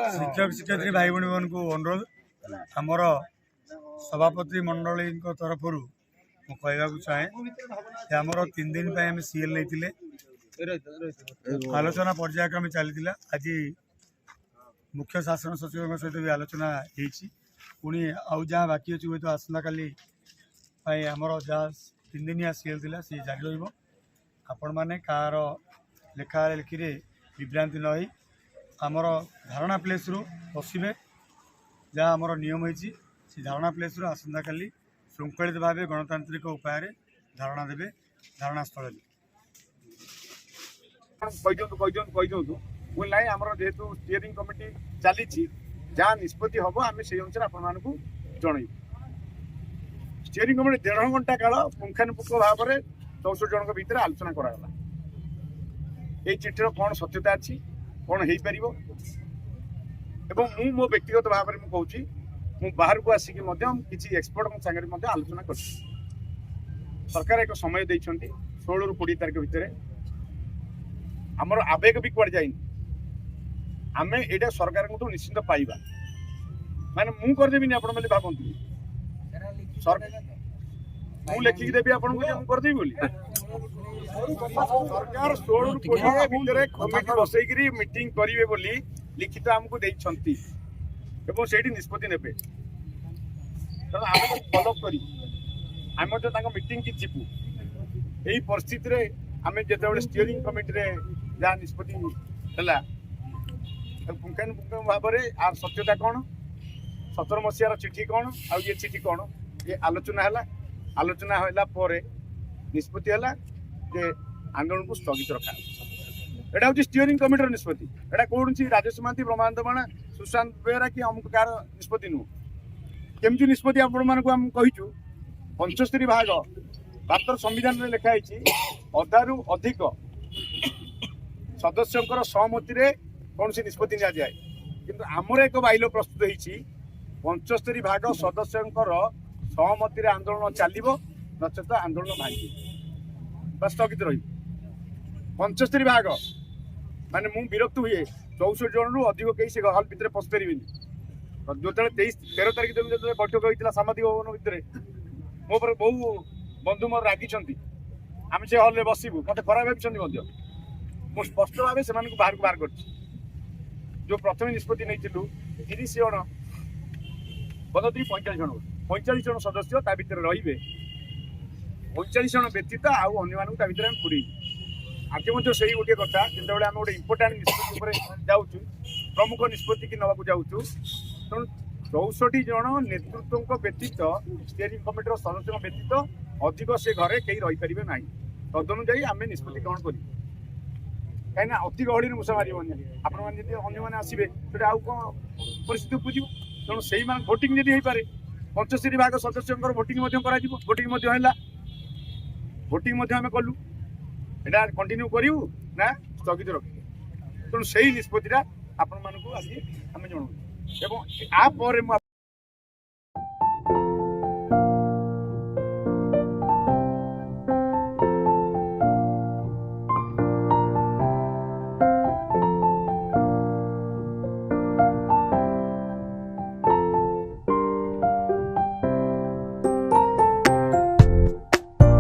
शिक्षक शिक्षयित्री भाई भाई मान को अनुरोध आमर सभापति मंडली तरफ कहवा चाहे आमर 3 दिन आम सीएल नहीं आलोचना पर्यायक्रमे चली आज मुख्य शासन सचिव सहित भी आलोचना पुणी आउ जहाँ बाकी अच्छी हूँ तो आसंता काली आमर जहाँ 3 दिनिया सीएल थी सी जारी आपण मैंने कार लेखा लेखि विभ्रांति न आमर धारणा प्लेस रु बसवे जहाँ आमर नियम होती से धारणा प्लेस रु आसंता काली श्रृंखलित भाव गणतांत्रिक उपाय धारणा देवे धारणा स्थल ना आमर जेहेतु स्टीयरिंग कमिटी चली जहाँ निष्पत्ति हम आम से अनुसार आपण जन स्टीयरिंग कमिटी 1.5 घंटा काल पुंखानुपुंख भाव में 64 जन भितर आलोचना कराला ये चिठिर कौन सत्यता अच्छी कौन हो पार एवं मो व्यक्तिगत भाव में कहूँ मु बाहर को आसिक किसी एक्सपर्ट सागर आलोचना कर सरकार एक समय देते 16 ରୁ 20 तारीख भितर आमर आवेग भी कड़ जाए आम यहाँ सरकार को निश्चिंत पाइबा माने मु करदेवी आप भावती मु लेखिकी देवी आपको करदेवी बोली सरकार 16 ରୁ 20 भितर कमिटी बसईकरी मीटिंग करेंगे बोली लिखित आमको देइछंती एवं से निष्पत्ति ने तेना आम फॉलो कर आम जो मीटिंग की जीवु यही परिस्थिति आम जो स्टीयरिंग कमिटी जहाँ निष्पत्ति है पुंखानुपुंख भाव में आर सत्यता कौन 17 मसीहार चिठी कौन आ ये चिठी कौन ये आलोचना है निष्पत्ति है जे आंदोलन को स्थगित रखा एटा हूँ स्टीयरिंग कमिटी निष्पत्ति एटा कौन राजेश महांती ब्रह्मानंद माणा सुशांत बेहरा कि अमुक कार निष्पत्ति नुह केमती निष्पत्ति आपण को कहीचु 75 भाग भारत संविधान में लिखाई अधारू अधिक सदस्यों सहमति कौन सी निष्पत्ति नि जाए किंतु आमर एक बाइल प्रस्तुत होती 75 भाग सदस्यों सहमति आंदोलन चलो नचेत आंदोलन भांगी स्थगित रही 75 भाग माने मु विरक्त हुए 64 जन रु अधिक कई से हल भितर पशि पारे जो 13 तारीख दिन जो बैठक होता सामाजिक भवन भितर मो पर बहु बंधु मोर रागी आम से हल बसबू मत खराब भाई मुझे स्पष्ट भाव से बाहर को बाहर कर जो प्रथम निष्पत्ति नहीं 30 जन 45 जन सदस्य ता भितर रे 45 जन व्यतीत आउ अन्य भितर पूरी आज मत से गोटे कथा जो आम गोटे इम्पोर्टाट निष्पत्ति जाऊँ प्रमुख निष्पत्ति की नवाक जाऊँ तेणु 64 जन नेतृत्व व्यतीत स्टीयरिंग कमिटी सदस्य व्यतीत अधिक से घरे कहीं रहीपर ना तदनुजाई आम निष्पत्ति ग्रहण कर कहीं अति गहली मूषा मारे आपने आसवे तो आउ कौन परिस्थिति उपजी तेणु से भोटिंग जदि हो पारे 75 भाग सदस्यों भोटिंग भोटिंग भोटिंग आम कलु यहाँ कंटिन्यू करूँ ना स्थगित रखी तेणु से निष्पत्तिटा आपण आज आम जनाऊँ एवं